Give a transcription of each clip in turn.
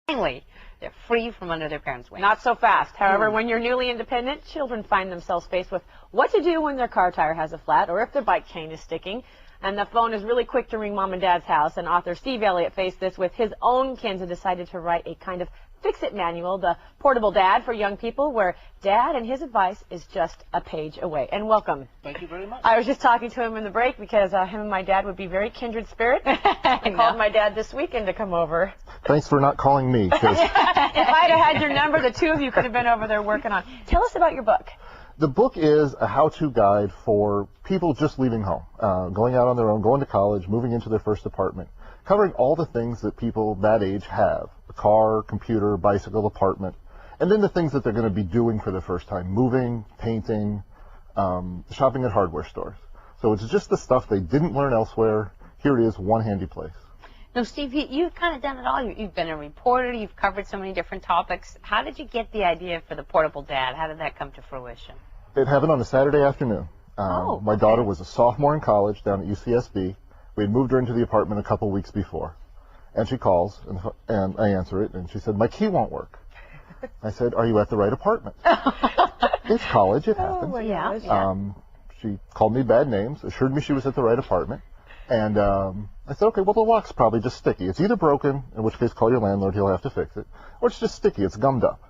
Finally, they're free from under their parents' wings. Not so fast. However, when you're newly independent, children find themselves faced with what to do when their car tire has a flat or if their bike chain is sticking. And the phone is really quick to ring mom and dad's house. And author Steve Elliott faced this with his own kids and decided to write a kind of fix-it manual, The Portable Dad for Young People, where dad and his advice is just a page away. And welcome. Thank you very much. I was just talking to him in the break because him and my dad would be very kindred spirit. I called my dad this weekend to come over. Thanks for not calling me. If I'd have had your number, the two of you could have been over there working on. Tell us about your book. The book is a how-to guide for people just leaving home, going out on their own, going to college, moving into their first apartment, covering all the things that people that age have: a car, computer, bicycle, apartment, and then the things that they're going to be doing for the first time: moving, painting, shopping at hardware stores. So it's just the stuff they didn't learn elsewhere. Here it is, one handy place. Now, Steve, you've kind of done it all. You've been a reporter. You've covered so many different topics. How did you get the idea for the Portable Dad? How did that come to fruition? It happened on a Saturday afternoon. My daughter was a sophomore in college down at UCSB. We had moved her into the apartment a couple weeks before. And she calls, and I answer it, and she said, "My key won't work." I said, "Are you at the right apartment?" It's college, it happens. Oh, yeah. She called me bad names, assured me she was at the right apartment. And I said, "Okay, well, the lock's probably just sticky. It's either broken, in which case call your landlord, he'll have to fix it, or it's just sticky, it's gummed up.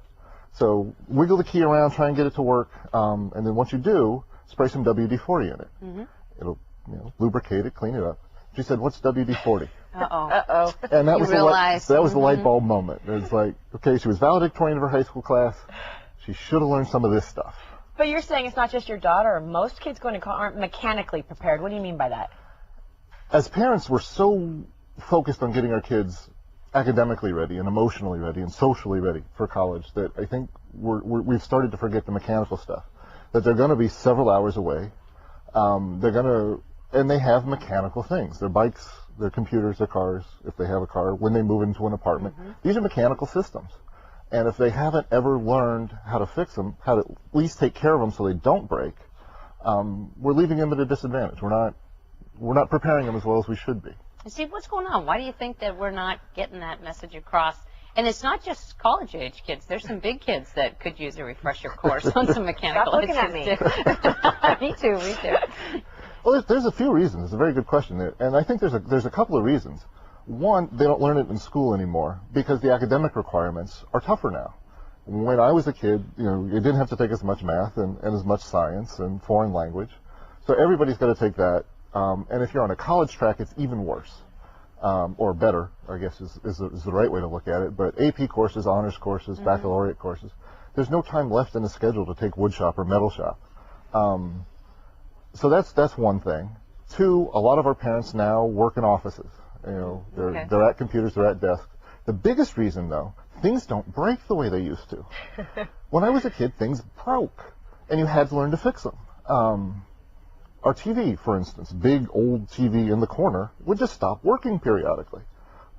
So wiggle the key around, try and get it to work, and then once you do, spray some WD-40 in it. Mm-hmm. It'll lubricate it, clean it up." She said, "What's WD-40? Uh-oh. Uh-oh. And that was the light Mm-hmm. bulb moment. It was like, okay, she was valedictorian of her high school class. She should have learned some of this stuff. But you're saying it's not just your daughter. Most kids going to college aren't mechanically prepared. What do you mean by that? As parents, we're so focused on getting our kids academically ready and emotionally ready and socially ready for college that I think we've started to forget the mechanical stuff. That they're going to be several hours away. And they have mechanical things. Their bikes, their computers, their cars, if they have a car, when they move into an apartment. Mm-hmm. These are mechanical systems. And if they haven't ever learned how to fix them, how to at least take care of them so they don't break, we're leaving them at a disadvantage. We're not preparing them as well as we should be. Steve, what's going on? Why do you think that we're not getting that message across? And it's not just college-age kids. There's some big kids that could use a refresher course on some mechanical Stop looking at me. Me too. Well, there's a few reasons. It's a very good question, and I think there's a couple of reasons. One, they don't learn it in school anymore because the academic requirements are tougher now. When I was a kid, you didn't have to take as much math and as much science and foreign language, so everybody's got to take that. And if you're on a college track, it's even worse, or better, I guess is the right way to look at it. But AP courses, honors courses, baccalaureate courses, there's no time left in the schedule to take woodshop or metal shop. So that's one thing. Two, a lot of our parents now work in offices. They're at computers, they're at desks. The biggest reason, though, things don't break the way they used to. When I was a kid, things broke, and you had to learn to fix them. Our TV, for instance, big old TV in the corner, would just stop working periodically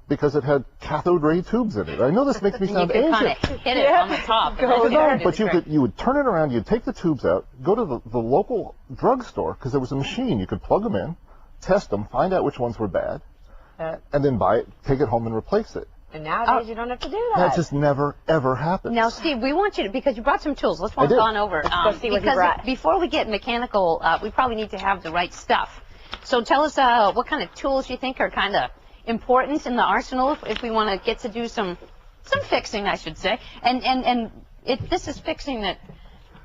because it had cathode ray tubes in it. I know this makes me sound ancient. You could kind of hit it on the top. But you would turn it around, you'd take the tubes out, go to the local drugstore, because there was a machine. You could plug them in, test them, find out which ones were bad, and then buy it, take it home and replace it. And nowadays you don't have to do that. That just never, ever happens. Now, Steve, we want you to, because you brought some tools. Let's walk on over. Let's see what you brought. Before we get mechanical, we probably need to have the right stuff. So tell us what kind of tools you think are kind of important in the arsenal if we want to get to do some fixing, I should say. And this is fixing that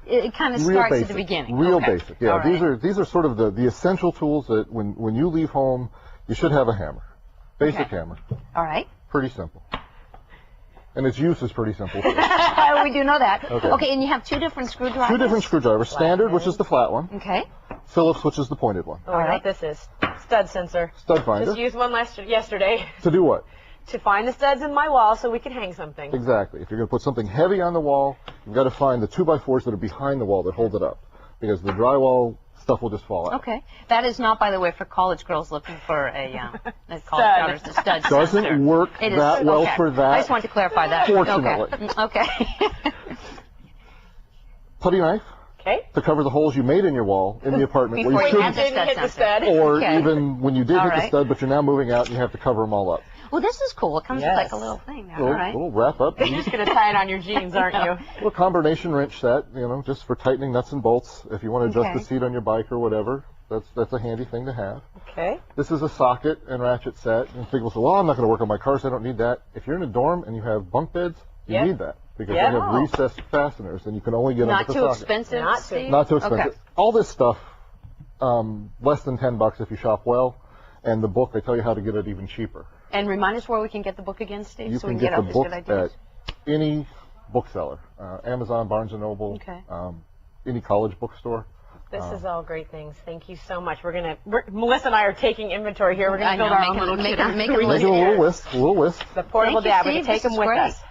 it kind of starts at the beginning. Real basic. Yeah, right. These are sort of the essential tools that when you leave home, you should have a hammer. Basic hammer. All right. Pretty simple. And its use is pretty simple. We do know that. Okay, and you have two different screwdrivers? Two different screwdrivers. Standard, which is the flat one. Okay. Phillips, which is the pointed one. Oh, I know what this is. Stud sensor. Stud finder. Just used one yesterday. To do what? To find the studs in my wall so we can hang something. Exactly. If you're going to put something heavy on the wall, you've got to find the 2x4s that are behind the wall that hold it up. Because the drywall stuff will just fall out. Okay. That is not, by the way, for college girls looking for a college stud sensor. Doesn't work that well for that. I just wanted to clarify that. Fortunately. Okay. Putty knife. Okay. to cover the holes you made in your wall in the apartment Before where you you had shouldn't, the didn't hit the stud stud. or Okay. even when you did All hit the right. stud, but you're now moving out and you have to cover them all up. Well, this is cool. It comes with like Yes. a little thing there. Little, All right. little wrap up. You're just going to tie it on your jeans, aren't you? Little combination wrench set, just for tightening nuts and bolts. If you want to adjust Okay. the seat on your bike or whatever, that's a handy thing to have. Okay. This is a socket and ratchet set. And people say, well, I'm not going to work on my car, so I don't need that. If you're in a dorm and you have bunk beds, you Yeah. need that because Yeah. they have recessed fasteners and you can only get them Not with a too socket. expensive, Not too- Steve? Not too expensive. Okay. All this stuff, less than $10 if you shop well. And the book, they tell you how to get it even cheaper. And remind us where we can get the book again, Steve, You so we can can get get the all these book good ideas. at any bookseller, Amazon, Barnes & Noble, Okay. any college bookstore. This is all great things. Thank you so much. Melissa and I are taking inventory here. We're going I to build know, our own make little a kit. list Make a little list. The portable Thank you, dab. We're going Steve. to take This them is with great. us.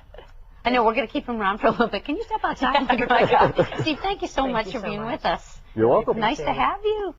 I know, we're going to keep him around for a little bit. Can you step outside? Oh my God. Steve, thank you so Thank much you for so being much. with us. You're welcome. Nice to have you.